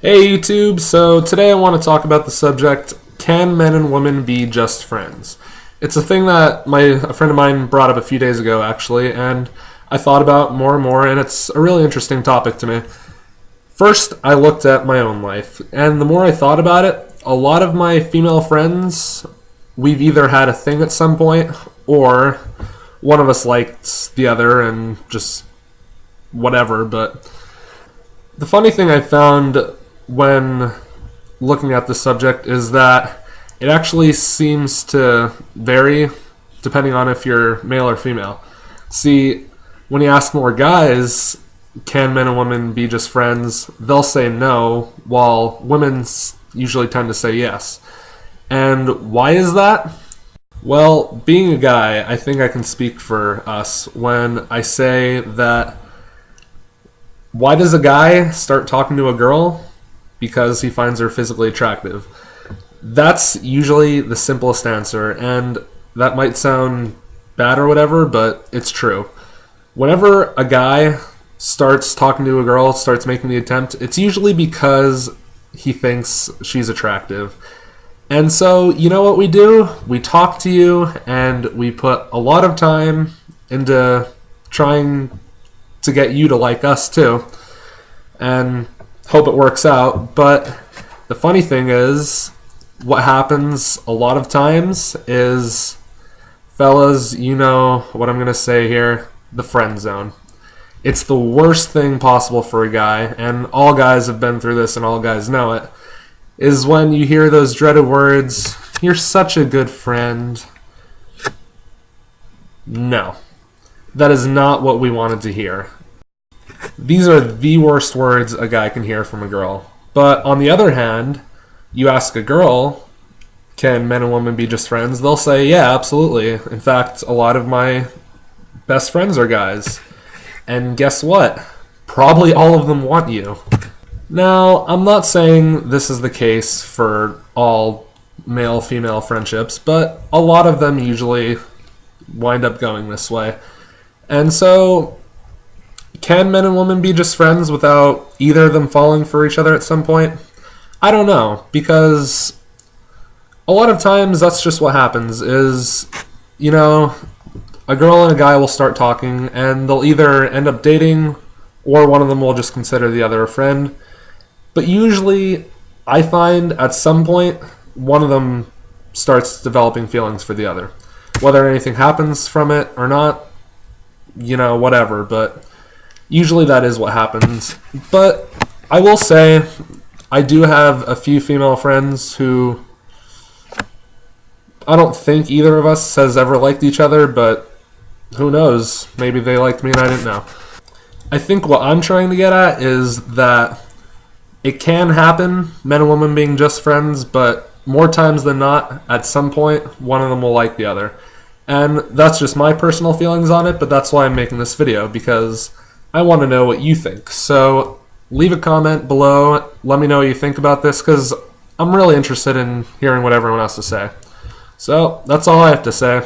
Hey YouTube, so today I want to talk about the subject, can men and women be just friends? It's a thing that a friend of mine brought up a few days ago actually, and I thought about more and more, and it's a really interesting topic to me. First, I looked at my own life, and the more I thought about it, a lot of my female friends, we've either had a thing at some point, or one of us liked the other and just whatever, but the funny thing I found when looking at the subject is that it actually seems to vary depending on if you're male or female. See, when you ask more guys, can men and women be just friends, they'll say no, while women usually tend to say yes. And why is that? Well, being a guy, I think I can speak for us when I say that why does a guy start talking to a girl? Because he finds her physically attractive. That's usually the simplest answer, and that might sound bad or whatever, but it's true. Whenever a guy starts talking to a girl, starts making the attempt, it's usually because he thinks she's attractive. And so, you know what we do? We talk to you, and we put a lot of time into trying to get you to like us too, and hope it works out. But the funny thing is, what happens a lot of times is, fellas, you know what I'm going to say here, the friend zone. It's the worst thing possible for a guy, and all guys have been through this and all guys know it, is when you hear those dreaded words, you're such a good friend. No. That is not what we wanted to hear. These are the worst words a guy can hear from a girl. But on the other hand, you ask a girl, can men and women be just friends? They'll say, yeah, absolutely. In fact, a lot of my best friends are guys. And guess what? Probably all of them want you. Now, I'm not saying this is the case for all male-female friendships, but a lot of them usually wind up going this way. And so, can men and women be just friends without either of them falling for each other at some point? I don't know, because a lot of times that's just what happens is, you know, a girl and a guy will start talking and they'll either end up dating or one of them will just consider the other a friend. But usually, I find at some point, one of them starts developing feelings for the other. Whether anything happens from it or not, you know, whatever, but usually that is what happens. But I will say, I do have a few female friends who I don't think either of us has ever liked each other, but who knows? Maybe they liked me and I didn't know. I think what I'm trying to get at is that it can happen, men and women being just friends, but more times than not, at some point, one of them will like the other. And that's just my personal feelings on it, but that's why I'm making this video, because I want to know what you think. So leave a comment below, let me know what you think about this, because I'm really interested in hearing what everyone has to say. So that's all I have to say.